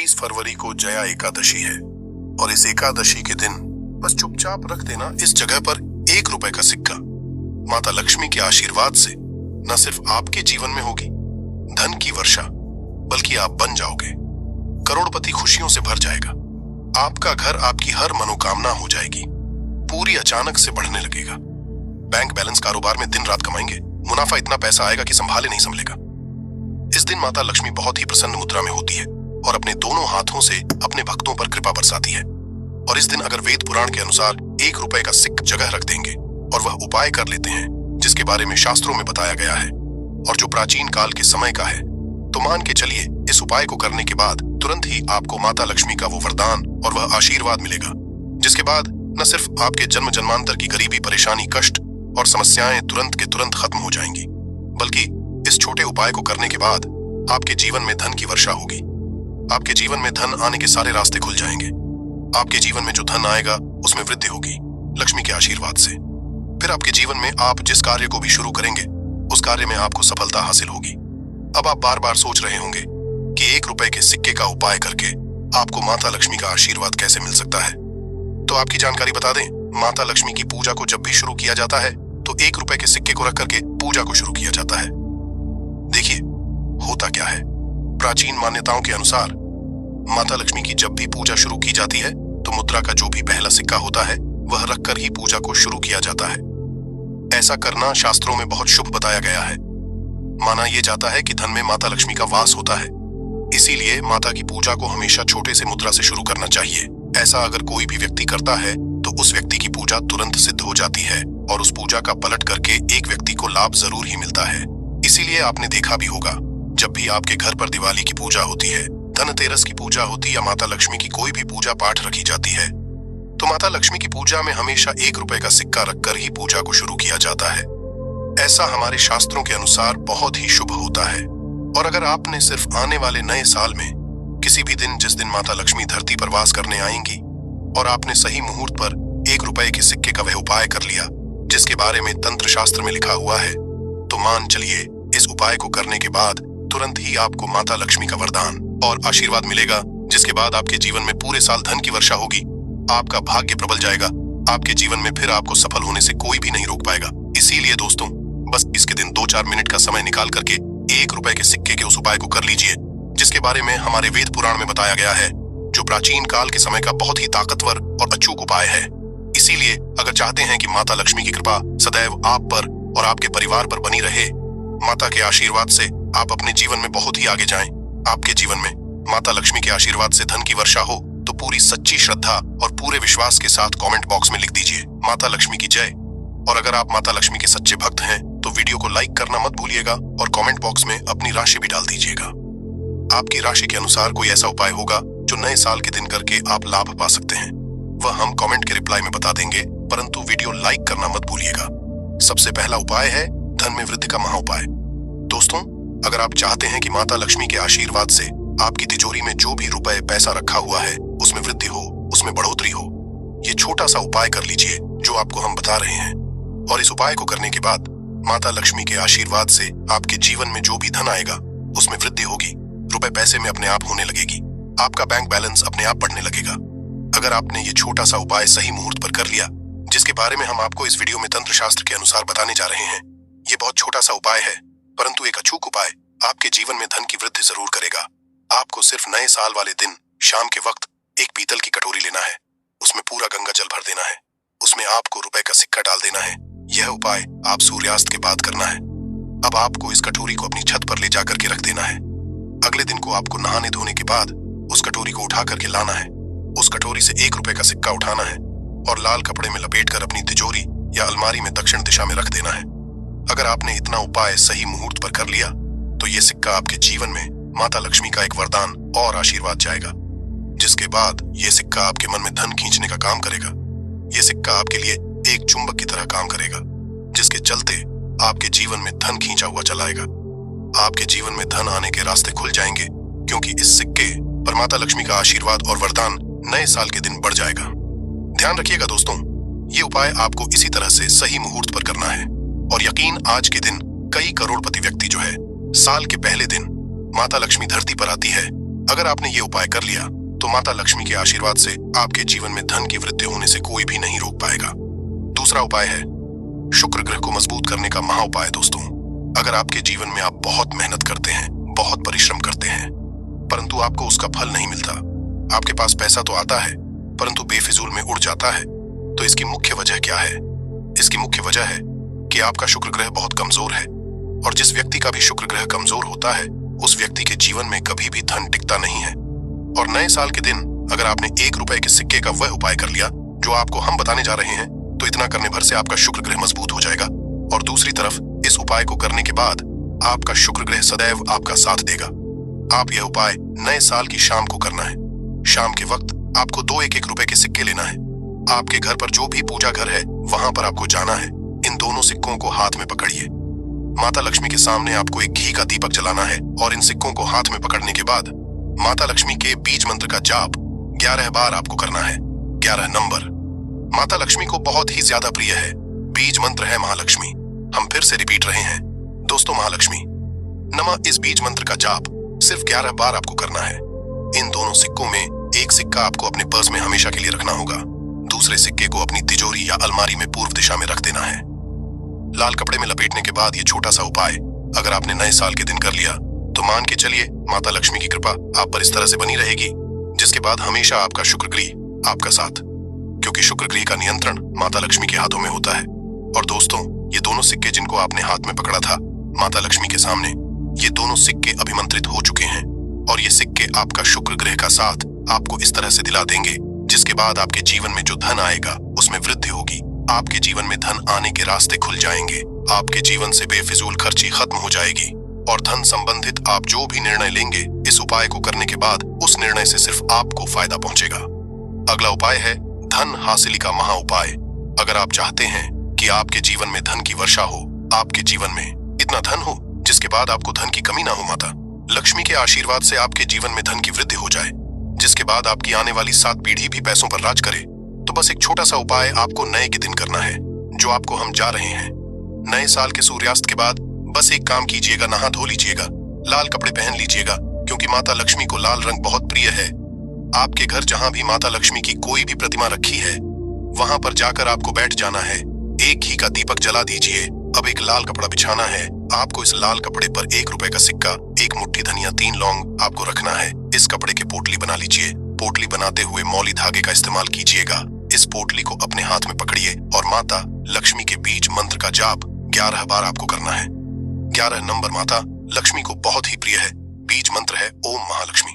23 फरवरी को जया एकादशी है और इस एकादशी के दिन बस चुपचाप रख देना इस जगह पर 1 रुपए का सिक्का। माता लक्ष्मी के आशीर्वाद से न सिर्फ आपके जीवन में होगी धन की वर्षा, बल्कि आप बन जाओगे करोड़पति। खुशियों से भर जाएगा आपका घर, आपकी हर मनोकामना हो जाएगी पूरी, अचानक से बढ़ने लगेगा। बैंक बैलेंस कारोबार में दिन रात कमाएंगे, मुनाफा इतना पैसा आएगा कि संभाले नहीं संभलेगा। इस दिन माता लक्ष्मी बहुत ही प्रसन्न मुद्रा में होती है और अपने दोनों हाथों से अपने भक्तों पर कृपा बरसाती है। और इस दिन अगर वेद पुराण के अनुसार 1 रुपए का सिक्का जगह रख देंगे और वह उपाय कर लेते हैं जिसके बारे में शास्त्रों में बताया गया है और जो प्राचीन काल के समय का है, तो मान के चलिए इस उपाय को करने के बाद तुरंत ही आपको माता लक्ष्मी का वो वरदान और वह आशीर्वाद मिलेगा, जिसके बाद न सिर्फ आपके जन्म जन्मांतर की गरीबी, परेशानी, कष्ट और समस्याएं तुरंत के तुरंत खत्म हो जाएंगी, बल्कि इस छोटे उपाय को करने के बाद आपके जीवन में धन की वर्षा होगी। आपके जीवन में धन आने के सारे रास्ते खुल जाएंगे। आपके जीवन में जो धन आएगा उसमें वृद्धि होगी लक्ष्मी के आशीर्वाद से। फिर आपके जीवन में आप जिस कार्य को भी शुरू करेंगे उस कार्य में आपको सफलता हासिल होगी। अब आप बार बार सोच रहे होंगे कि 1 रुपए के सिक्के का उपाय करके आपको माता लक्ष्मी का आशीर्वाद कैसे मिल सकता है। तो आपकी जानकारी बता दें, माता लक्ष्मी की पूजा को जब भी शुरू किया जाता है तो 1 रुपए के सिक्के को रख करके पूजा को शुरू किया जाता है। देखिए होता क्या है, प्राचीन मान्यताओं के अनुसार माता लक्ष्मी की जब भी पूजा शुरू की जाती है तो मुद्रा का जो भी पहला सिक्का होता है वह रखकर ही पूजा को शुरू किया जाता है। ऐसा करना शास्त्रों में बहुत शुभ बताया गया है। माना यह जाता है कि धन में माता लक्ष्मी का वास होता है, इसीलिए माता की पूजा को हमेशा छोटे से मुद्रा से शुरू करना चाहिए। ऐसा अगर कोई भी व्यक्ति करता है तो उस व्यक्ति की पूजा तुरंत सिद्ध हो जाती है और उस पूजा का पलट करके एक व्यक्ति को लाभ जरूर ही मिलता है। इसीलिए आपने देखा भी होगा, जब भी आपके घर पर दिवाली की पूजा होती है, धनतेरस की पूजा होती या माता लक्ष्मी की कोई भी पूजा पाठ रखी जाती है, तो माता लक्ष्मी की पूजा में हमेशा 1 रुपए का सिक्का रखकर ही पूजा को शुरू किया जाता है। ऐसा हमारे शास्त्रों के अनुसार बहुत ही शुभ होता है। और अगर आपने सिर्फ आने वाले नए साल में किसी भी दिन, जिस दिन माता लक्ष्मी धरती पर वास करने आएंगी, और आपने सही मुहूर्त पर 1 रुपए के सिक्के का वह उपाय कर लिया जिसके बारे में तंत्र शास्त्र में लिखा हुआ है, तो मान चलिए इस उपाय को करने के बाद तुरंत ही आपको माता लक्ष्मी का वरदान और आशीर्वाद मिलेगा, जिसके बाद आपके जीवन में पूरे साल धन की वर्षा होगी। आपका भाग्य प्रबल जाएगा। आपके जीवन में फिर आपको सफल होने से कोई भी नहीं रोक पाएगा। इसीलिए दोस्तों, बस इसके दिन 2-4 मिनट का समय निकाल करके 1 रुपए के सिक्के के उस उपाय को कर लीजिए जिसके बारे में हमारे वेद पुराण में बताया गया है, जो प्राचीन काल के समय का बहुत ही ताकतवर और अचूक उपाय है। इसीलिए अगर चाहते हैं कि माता लक्ष्मी की कृपा सदैव आप पर और आपके परिवार पर बनी रहे, माता के आशीर्वाद से आप अपने जीवन में बहुत ही आगे जाएं, आपके जीवन में माता लक्ष्मी के आशीर्वाद से धन की वर्षा हो, तो पूरी सच्ची श्रद्धा और पूरे विश्वास के साथ कमेंट बॉक्स में लिख दीजिए माता लक्ष्मी की जय। और अगर आप माता लक्ष्मी के सच्चे भक्त हैं तो वीडियो को लाइक करना मत भूलिएगा और कमेंट बॉक्स में अपनी राशि भी डाल दीजिएगा। आपकी राशि के अनुसार कोई ऐसा उपाय होगा जो नए साल के दिन करके आप लाभ पा सकते हैं, वह हम कमेंट के रिप्लाई में बता देंगे, परंतु वीडियो लाइक करना मत भूलिएगा। सबसे पहला उपाय है धन में वृद्धि का महाउपाय। दोस्तों, अगर आप चाहते हैं कि माता लक्ष्मी के आशीर्वाद से आपकी तिजोरी में जो भी रुपए पैसा रखा हुआ है उसमें वृद्धि हो, उसमें बढ़ोतरी हो, ये छोटा सा उपाय कर लीजिए जो आपको हम बता रहे हैं। और इस उपाय को करने के बाद माता लक्ष्मी के आशीर्वाद से आपके जीवन में जो भी धन आएगा उसमें वृद्धि होगी, रुपए पैसे में अपने आप होने लगेगी, आपका बैंक बैलेंस अपने आप बढ़ने लगेगा। अगर आपने ये छोटा सा उपाय सही मुहूर्त पर कर लिया, जिसके बारे में हम आपको इस वीडियो में तंत्र शास्त्र के अनुसार बताने जा रहे हैं, ये बहुत छोटा सा उपाय है परंतु एक अचूक उपाय आपके जीवन में धन की वृद्धि जरूर करेगा। आपको सिर्फ नए साल वाले दिन शाम के वक्त एक पीतल की कटोरी लेना है, उसमें पूरा गंगा जल भर देना है, उसमें आपको रुपए का सिक्का डाल देना है। यह उपाय आप सूर्यास्त के बाद करना है। अब आपको इस कटोरी को अपनी छत पर ले जाकर के रख देना है। अगले दिन को आपको नहाने धोने के बाद उस कटोरी को उठा करके लाना है। उस कटोरी से 1 रुपए का सिक्का उठाना है और लाल कपड़े में लपेटकर अपनी तिजोरी या अलमारी में दक्षिण दिशा में रख देना है। अगर आपने इतना उपाय सही मुहूर्त पर कर लिया तो ये सिक्का आपके जीवन में माता लक्ष्मी का एक वरदान और आशीर्वाद जाएगा, जिसके बाद ये सिक्का आपके मन में धन खींचने का काम करेगा। ये सिक्का आपके लिए एक चुंबक की तरह काम करेगा, जिसके चलते आपके जीवन में धन खींचा हुआ चलाएगा। आपके जीवन में धन आने के रास्ते खुल जाएंगे, क्योंकि इस सिक्के पर माता लक्ष्मी का आशीर्वाद और वरदान नए साल के दिन बढ़ जाएगा। ध्यान रखिएगा दोस्तों, ये उपाय आपको इसी तरह से सही मुहूर्त पर करना है। और यकीन, आज के दिन कई करोड़पति व्यक्ति जो है, साल के पहले दिन माता लक्ष्मी धरती पर आती है अगर आपने ये उपाय कर लिया तो माता लक्ष्मी के आशीर्वाद से आपके जीवन में धन की वृद्धि होने से कोई भी नहीं रोक पाएगा। दूसरा उपाय है शुक्र ग्रह को मजबूत करने का महा उपाय। दोस्तों, अगर आपके जीवन में आप बहुत मेहनत करते हैं, बहुत परिश्रम करते हैं, परंतु आपको उसका फल नहीं मिलता, आपके पास पैसा तो आता है परंतु बेफिजूल में उड़ जाता है, तो इसकी मुख्य वजह क्या है? इसकी मुख्य वजह है कि आपका शुक्र ग्रह बहुत कमजोर है, और जिस व्यक्ति का भी शुक्र ग्रह कमजोर होता है उस व्यक्ति के जीवन में कभी भी धन टिकता नहीं है। और नए साल के दिन अगर आपने 1 रुपए के सिक्के का वह उपाय कर लिया जो आपको हम बताने जा रहे हैं, तो इतना करने भर से आपका शुक्र ग्रह मजबूत हो जाएगा। और दूसरी तरफ इस उपाय को करने के बाद आपका शुक्र ग्रह सदैव आपका साथ देगा। आप यह उपाय नए साल की शाम को करना है। शाम के वक्त आपको 2 1-1 रुपए के सिक्के लेना है। आपके घर पर जो भी पूजा घर है वहां पर आपको जाना है। इन दोनों सिक्कों को हाथ में पकड़िए। माता लक्ष्मी के सामने आपको एक घी का दीपक जलाना है और इन सिक्कों को हाथ में पकड़ने के बाद माता लक्ष्मी के बीज मंत्र का जाप 11 बार आपको करना है। 11 नंबर माता लक्ष्मी को बहुत ही ज्यादा प्रिय है। बीज मंत्र है महालक्ष्मी। हम फिर से रिपीट रहे हैं दोस्तों, महालक्ष्मी नमः। इस बीज मंत्र का जाप सिर्फ 11 बार आपको करना है। इन दोनों सिक्कों में एक सिक्का आपको अपने पर्स में हमेशा के लिए रखना होगा, दूसरे सिक्के को अपनी तिजोरी या अलमारी में पूर्व दिशा में रख देना है। लाल कपड़े में लपेटने के बाद ये छोटा सा उपाय अगर आपने नए साल के दिन कर लिया तो मान के चलिए माता लक्ष्मी की कृपा आप पर इस तरह से बनी रहेगी, जिसके बाद हमेशा आपका शुक्र ग्रह आपका साथ, क्योंकि शुक्र ग्रह का नियंत्रण माता लक्ष्मी के हाथों में होता है। और दोस्तों, ये दोनों सिक्के जिनको आपने हाथ में पकड़ा था माता लक्ष्मी के सामने, ये दोनों सिक्के अभिमंत्रित हो चुके हैं और ये सिक्के आपका शुक्र ग्रह का साथ आपको इस तरह से दिला देंगे, जिसके बाद आपके जीवन में जो धन आएगा उसमें वृद्धि होगी। आपके जीवन में धन आने के रास्ते खुल जाएंगे। आपके जीवन से बेफिजूल खर्ची खत्म हो जाएगी और धन संबंधित आप जो भी निर्णय लेंगे इस उपाय को करने के बाद उस निर्णय से सिर्फ आपको फायदा पहुंचेगा। अगला उपाय है धन हासिली का महा उपाय। अगर आप चाहते हैं कि आपके जीवन में धन की वर्षा हो, आपके जीवन में इतना धन हो जिसके बाद आपको धन की कमी ना हो, माता लक्ष्मी के आशीर्वाद से आपके जीवन में धन की वृद्धि हो जाए, जिसके बाद आपकी आने वाली 7 पीढ़ी भी पैसों पर राज करे, तो बस एक छोटा सा उपाय आपको नए के दिन करना है, जो आपको हम जा रहे हैं। नए साल के सूर्यास्त के बाद बस एक काम कीजिएगा, नहा धो लीजिएगा, लाल कपड़े पहन लीजिएगा, क्योंकि माता लक्ष्मी को लाल रंग बहुत प्रिय है। आपके घर जहां भी माता लक्ष्मी की कोई भी प्रतिमा रखी है वहां पर जाकर आपको बैठ जाना है। एक घी का दीपक जला दीजिए। अब एक लाल कपड़ा बिछाना है। आपको इस लाल कपड़े पर 1 रुपए का सिक्का, 1 मुट्ठी धनिया, 3 लौंग आपको रखना है। इस कपड़े की पोटली बना लीजिए। पोटली बनाते हुए मौली धागे का इस्तेमाल कीजिएगा। इस पोटली को अपने हाथ में पकड़िए और माता लक्ष्मी के बीज मंत्र का जाप 11 बार आपको करना है। 11 नंबर माता लक्ष्मी को बहुत ही प्रिय है। बीज मंत्र है ओम महालक्ष्मी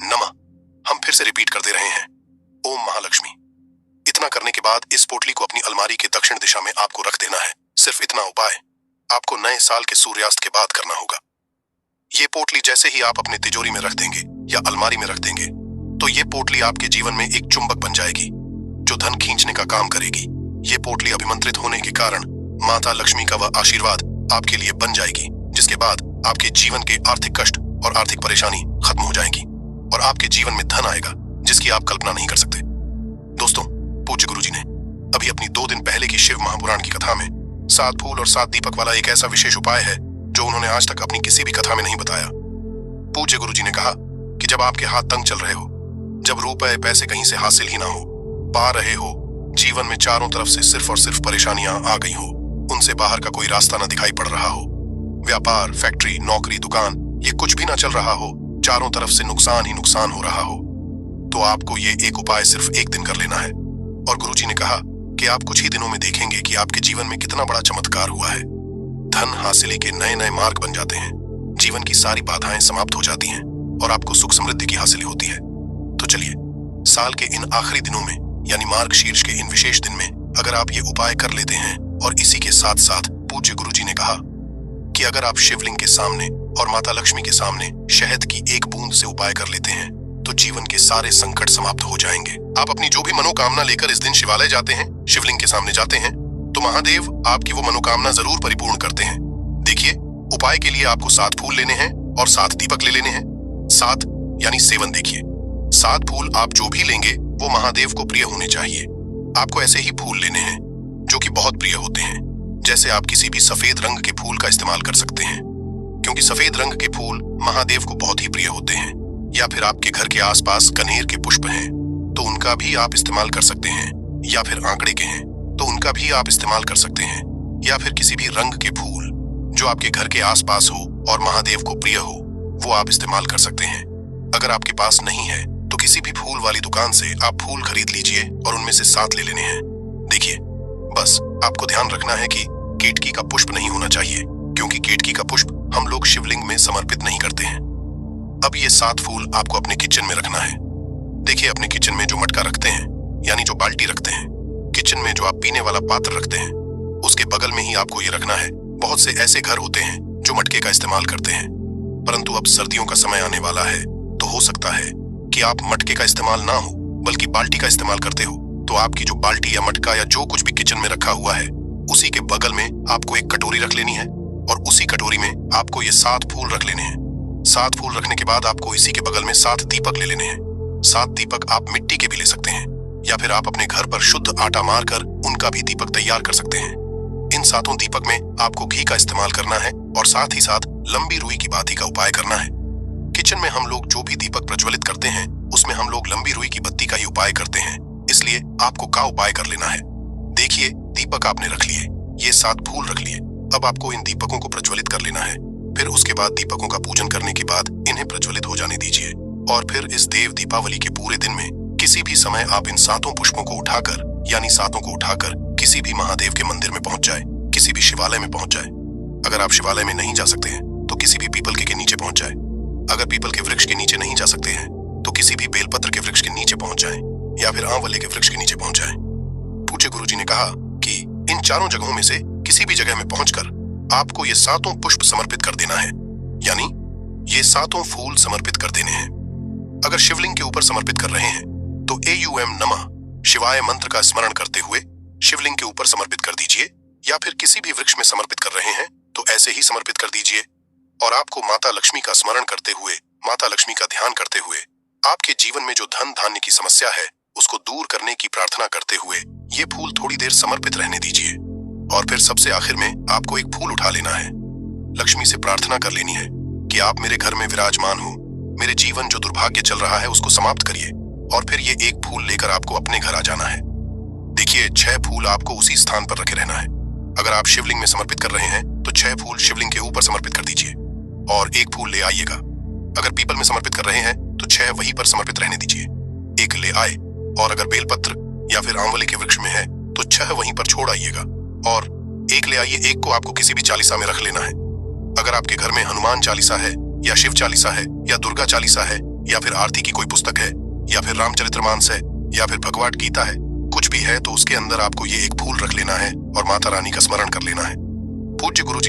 नमः। हम फिर से रिपीट करते रहे हैं ओम महालक्ष्मी। इतना करने के बाद इस पोटली को अपनी अलमारी के दक्षिण दिशा में आपको रख देना है। सिर्फ इतना उपाय आपको नए साल के सूर्यास्त के बाद करना होगा। ये पोटली जैसे ही आप अपने तिजोरी में रख देंगे या अलमारी में रख देंगे तो ये पोटली आपके जीवन में एक चुंबक बन जाएगी जो धन खींचने का काम करेगी। ये पोटली अभिमंत्रित होने के कारण माता लक्ष्मी का वह आशीर्वाद आपके लिए बन जाएगी, जिसके बाद आपके जीवन के आर्थिक कष्ट और आर्थिक परेशानी खत्म हो जाएगी और आपके जीवन में धन आएगा जिसकी आप कल्पना नहीं कर सकते। दोस्तों, पूज्य गुरुजी ने अभी अपनी 2 दिन पहले की शिव महापुराण की कथा में 7 फूल और 7 दीपक वाला एक ऐसा विशेष उपाय है जो उन्होंने आज तक अपनी किसी भी कथा में नहीं बताया। पूज्य गुरुजी ने कहा कि जब आपके हाथ तंग चल रहे हो, जब रुपए पैसे कहीं से हासिल ही ना हो पा रहे हो, जीवन में चारों तरफ से सिर्फ और सिर्फ परेशानियां आ गई हो, उनसे बाहर का कोई रास्ता ना दिखाई पड़ रहा हो, व्यापार, फैक्ट्री, नौकरी, दुकान ये कुछ भी ना चल रहा हो, चारों तरफ से नुकसान ही नुकसान हो रहा हो, तो आपको ये एक उपाय सिर्फ 1 दिन कर लेना है। और गुरुजी ने कहा कि आप कुछ ही दिनों में देखेंगे कि आपके जीवन में कितना बड़ा चमत्कार हुआ है। धन हासिली के नए नए मार्ग बन जाते हैं, जीवन की सारी बाधाएं समाप्त हो जाती हैं और आपको सुख समृद्धि की हासिल होती है। तो चलिए, साल के इन आखिरी दिनों में यानी मार्गशीर्ष के इन विशेष दिन में अगर आप ये उपाय कर लेते हैं, और इसी के साथ साथ पूज्य गुरुजी ने कहा कि अगर आप शिवलिंग के सामने और माता लक्ष्मी के सामने शहद की 1 बूंद से उपाय कर लेते हैं तो जीवन के सारे संकट समाप्त हो जाएंगे। आप अपनी जो भी मनोकामना लेकर इस दिन शिवालय जाते हैं, शिवलिंग के सामने जाते हैं, तो महादेव आपकी वो मनोकामना जरूर परिपूर्ण करते हैं। देखिए, उपाय के लिए आपको 7 फूल लेने हैं और 7 दीपक ले लेने हैं। 7 यानी 7 देखिए, 7 फूल आप जो भी लेंगे वो महादेव को प्रिय होने चाहिए। आपको ऐसे ही फूल लेने हैं जो कि बहुत प्रिय होते हैं। जैसे आप किसी भी सफेद रंग के फूल का इस्तेमाल कर सकते हैं, क्योंकि सफेद रंग के फूल महादेव को बहुत ही प्रिय होते हैं। या फिर आपके घर के आसपास कनेर के पुष्प हैं तो उनका भी आप इस्तेमाल कर सकते हैं, या फिर आंकड़े के हैं तो उनका भी आप इस्तेमाल कर सकते हैं, या फिर किसी भी रंग के फूल जो आपके घर के आसपास हो और महादेव को प्रिय हो वो आप इस्तेमाल कर सकते हैं। अगर आपके पास नहीं है तो किसी भी फूल वाली दुकान से आप फूल खरीद लीजिए और उनमें से 7 ले लेने हैं। देखिए, बस आपको ध्यान रखना है कि केतकी का पुष्प नहीं होना चाहिए, क्योंकि केतकी का पुष्प हम लोग शिवलिंग में समर्पित नहीं करते हैं। अब ये 7 फूल आपको अपने किचन में रखना है। देखिए, अपने किचन में जो मटका रखते हैं, यानी जो बाल्टी रखते हैं, किचन में जो आप पीने वाला पात्र रखते हैं, उसके बगल में ही आपको ये रखना है। बहुत से ऐसे घर होते हैं जो मटके का इस्तेमाल करते हैं, परंतु अब सर्दियों का समय आने वाला है तो हो सकता है कि आप मटके का इस्तेमाल ना हो बल्कि बाल्टी का इस्तेमाल करते हो। तो आपकी जो बाल्टी या मटका या जो कुछ भी किचन में रखा हुआ है उसी के बगल में आपको एक कटोरी रख लेनी है और उसी कटोरी में आपको ये 7 फूल रख लेने हैं। 7 फूल रखने के बाद आपको इसी के बगल में 7 दीपक ले लेने हैं। 7 दीपक आप मिट्टी के भी ले सकते हैं, या फिर आप अपने घर पर शुद्ध आटा मारकर उनका भी दीपक तैयार कर सकते हैं। इन 7 दीपक में आपको घी का इस्तेमाल करना है और साथ ही साथ लंबी रुई की बाती का उपाय करना है। किचन में हम लोग जो भी दीपक प्रज्वलित करते हैं उसमें हम लोग लंबी रुई की बत्ती का ही उपाय करते हैं, इसलिए आपको का उपाय कर लेना है। देखिए, दीपक आपने रख लिए, ये 7 फूल रख लिए। अब आपको इन दीपकों को प्रज्वलित कर लेना है। फिर उसके बाद दीपकों का पूजन करने के बाद इन्हें प्रज्वलित हो जाने दीजिए और फिर इस देव दीपावली के पूरे दिन में किसी भी समय आप इन 7 पुष्पों को उठाकर, यानी 7 को उठाकर किसी भी महादेव के मंदिर में पहुंच जाए, किसी भी शिवालय में पहुंच जाए। अगर आप शिवालय में नहीं जा सकते हैं तो किसी भी पीपल के नीचे पहुंच जाए। अगर पीपल के वृक्ष के नीचे नहीं जा सकते हैं तो किसी भी बेलपत्र के वृक्ष के नीचे पहुंच जाए, या फिर आंवले के वृक्ष के नीचे पहुंच जाए। पूज्य गुरुजी ने कहा कि इन 4 जगहों में से किसी भी जगह में पहुंचकर आपको ये 7 पुष्प समर्पित कर देना है, यानी ये 7 फूल समर्पित कर देने हैं। अगर शिवलिंग के ऊपर समर्पित कर रहे हैं तो AUM नमः शिवाय मंत्र का स्मरण करते हुए शिवलिंग के ऊपर समर्पित कर दीजिए, या फिर किसी भी वृक्ष में समर्पित कर रहे हैं तो ऐसे ही समर्पित कर दीजिए। और आपको माता लक्ष्मी का स्मरण करते हुए, माता लक्ष्मी का ध्यान करते हुए, आपके जीवन में जो धन धान्य की समस्या है उसको दूर करने की प्रार्थना करते हुए ये फूल थोड़ी देर समर्पित रहने दीजिए। और फिर सबसे आखिर में आपको एक फूल उठा लेना है। लक्ष्मी से प्रार्थना कर लेनी है कि आप मेरे घर में विराजमान हो, मेरे जीवन जो दुर्भाग्य चल रहा है उसको समाप्त करिए, और फिर ये एक फूल लेकर आपको अपने घर आ जाना है। देखिए, 6 फूल आपको उसी स्थान पर रखे रहना है। अगर आप शिवलिंग में समर्पित कर रहे हैं तो 6 फूल शिवलिंग के ऊपर समर्पित कर दीजिए और एक फूल ले आइएगा। अगर पीपल में समर्पित कर रहे हैं तो 6 वहीं पर समर्पित रहने दीजिए, एक ले आए। और अगर बेलपत्र या फिर आंवले के वृक्ष में है तो 6 वहीं पर छोड़ आइएगा और एक ले आइए। एक को आपको किसी भी चालीसा में रख लेना है। अगर आपके घर में हनुमान चालीसा है या शिव चालीसा है या दुर्गा चालीसा है या फिर आरती की कोई पुस्तक है या फिर रामचरितमानस है या फिर भगवद गीता है, कुछ भी है तो उसके अंदर आपको ये एक फूल रख लेना है और माता रानी का स्मरण कर लेना है। पूज्य गुरुजी